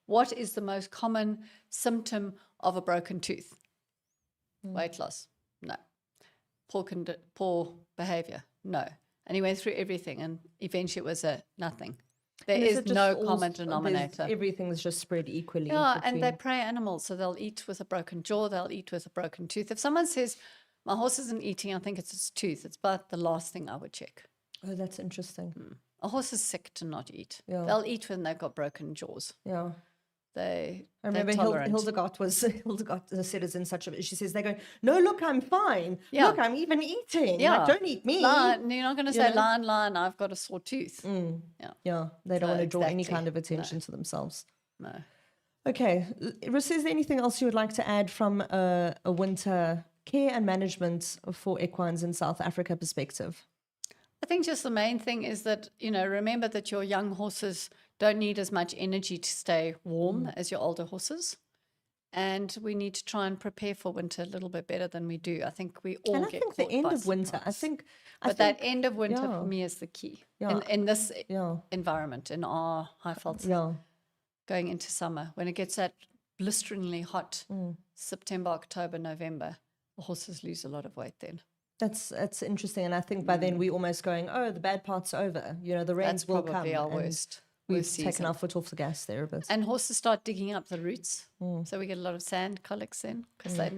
what is the most common symptom of a broken tooth? Weight loss? No. Poor behavior? No. And he went through everything, and eventually it was nothing. There is no common denominator. Everything's just spread equally. Yeah, and they prey animals, so they'll eat with a broken jaw, they'll eat with a broken tooth. If someone says, my horse isn't eating, I think it's its tooth, it's about the last thing I would check. Oh, that's interesting. A horse is sick to not eat. Yeah. They'll eat when they've got broken jaws. Yeah. I remember Hildegard said is in such a, she says, they're going, no, look, I'm fine. Yeah. Look, I'm even eating. Yeah. Don't eat me. You're not going to say, lion, I've got a sore tooth. Yeah. They don't want to draw any kind of attention to themselves. No. Okay. Rissa, is there anything else you would like to add from a winter care and management for equines in South Africa perspective? I think just the main thing is that, remember that your young horses don't need as much energy to stay warm as your older horses. And we need to try and prepare for winter a little bit better than we do. I think we all get caught by the end of winter, that end of winter for me is the key in this environment, in our high falter, going into summer. When it gets that blisteringly hot, September, October, November, the horses lose a lot of weight then. That's interesting, and I think by then we're almost going, oh, the bad part's over. The rains will come. That's probably our worst. We've taken our foot off the gas there a bit. And horses start digging up the roots, so we get a lot of sand colics then because there's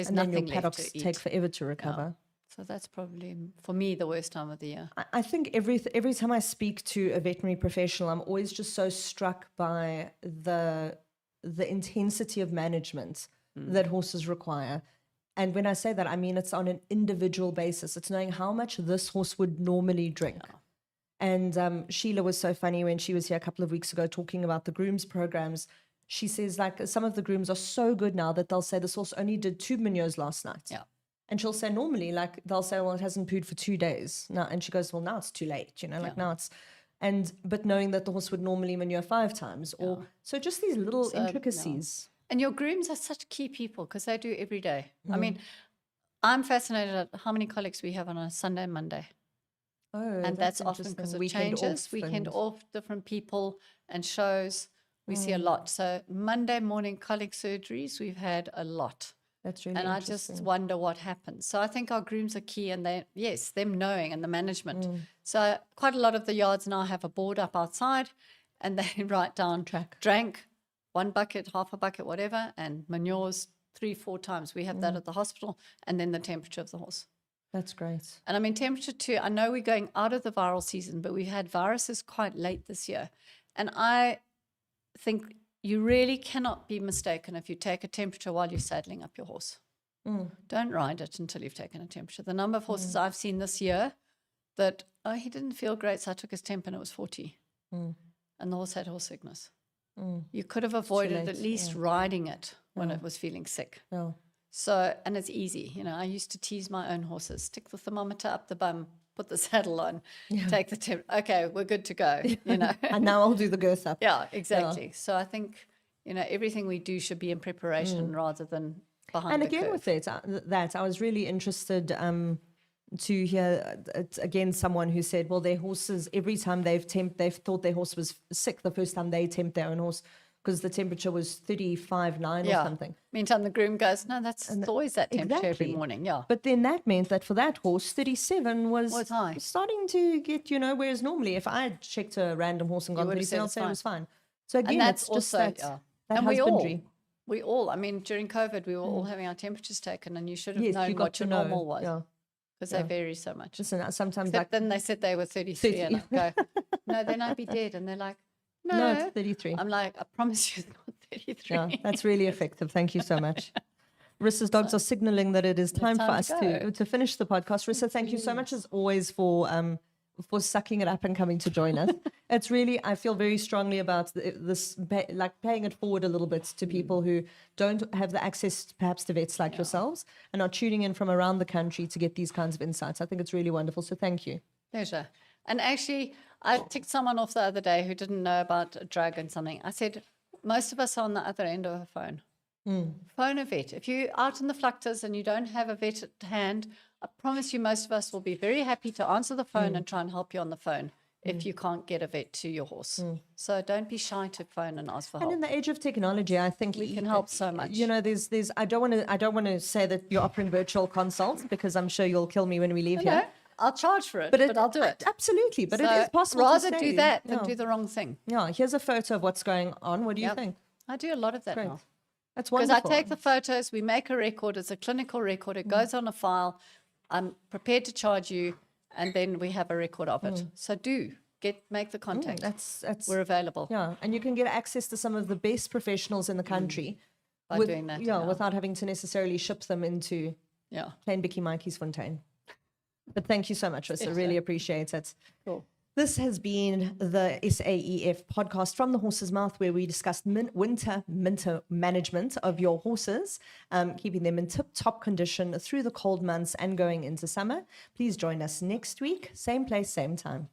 and nothing then your left to eat. take forever to recover. So that's probably for me the worst time of the year. I think every time I speak to a veterinary professional, I'm always just so struck by the intensity of management that horses require. And when I say that, I mean it's on an individual basis. It's knowing how much this horse would normally drink. Yeah. And Sheila was so funny when she was here a couple of weeks ago talking about the grooms programs. She says, some of the grooms are so good now that they'll say this horse only did 2 manures last night. Yeah. And she'll say normally, they'll say, well, it hasn't pooed for 2 days. Now, and she goes, well, now it's too late, now it's... But knowing that the horse would normally manure 5 times. So just these little intricacies. And your grooms are such key people because they do every day. I mean, I'm fascinated at how many colics we have on a Sunday and Monday. Oh, and that's often because of changes. Weekend off, different people and shows. We see a lot. So Monday morning colic surgeries, we've had a lot. That's really interesting. And I just wonder what happens. So I think our grooms are key, and them knowing and the management. So quite a lot of the yards now have a board up outside, and they write down drank 1 bucket, half a bucket, whatever, and manures 3-4 times. We have that at the hospital, and then the temperature of the horse. That's great. And I mean, temperature too, I know we're going out of the viral season, but we've had viruses quite late this year. And I think you really cannot be mistaken if you take a temperature while you're saddling up your horse. Don't ride it until you've taken a temperature. The number of horses I've seen this year that, he didn't feel great, so I took his temp and it was 40. And the horse had horse sickness. You could have avoided at least riding it when it was feeling sick. So, and it's easy. You know, I used to tease my own horses, stick the thermometer up the bum, put the saddle on, take the temp. Okay, we're good to go, you know. And now I'll do the girth up. Yeah, exactly. So I think, you know, everything we do should be in preparation rather than behind the curve. And again, with that, I was really interested to hear, again, someone who said, well, their horses, every time they've thought their horse was sick the first time they temped their own horse because the temperature was 35.9 or something. Meantime, the groom goes, no, that's always that temperature every morning. Yeah. But then that meant that for that horse, 37 was high. Starting to get, you know, whereas normally if I had checked a random horse and gone 37, I'd say it was fine. So again, that's it's just also, that and husbandry. We all, I mean, during COVID, we were all having our temperatures taken, and you should have known what your normal was. Because they vary so much. Listen, sometimes Except then they said they were 33 and I go, no, then I'd be dead. And they're like, no, it's 33. I'm like, I promise you it's not 33. Yeah, that's really effective. Thank you so much. Rissa's dogs are signaling that it is time for us to finish the podcast. Rissa, thank you so much as always for sucking it up and coming to join us. It's really, I feel very strongly about this, like paying it forward a little bit to people who don't have the access perhaps to vets like yourselves and are tuning in from around the country to get these kinds of insights. I think it's really wonderful. So thank you. Pleasure. And actually, I ticked someone off the other day who didn't know about a drug and something. I said, most of us are on the other end of a phone. Phone a vet. If you're out in the fluctus and you don't have a vet at hand, I promise you most of us will be very happy to answer the phone and try and help you on the phone if you can't get a vet to your horse. So don't be shy to phone and ask for help. And in the age of technology, I think we can help so much. You know, there's I don't want to say that you're offering virtual consults because I'm sure you'll kill me when we leave here. No, I'll charge for it, but I'll do it. Absolutely, but so it is possible rather to do that than do the wrong thing. Yeah, here's a photo of what's going on. What do you think? I do a lot of that now. That's wonderful. Because I take the photos, we make a record, it's a clinical record, it goes on a file, I'm prepared to charge you, and then we have a record of it. So make the contact. We're available. Yeah, and you can get access to some of the best professionals in the country by doing that. Yeah, without having to necessarily ship them into plain Bicky Mikey's Fontaine. But thank you so much, Rissa. I really appreciate it. Cool. This has been the SAEF podcast from the horse's mouth, where we discussed winter management of your horses, keeping them in tip-top condition through the cold months and going into summer. Please join us next week, same place, same time.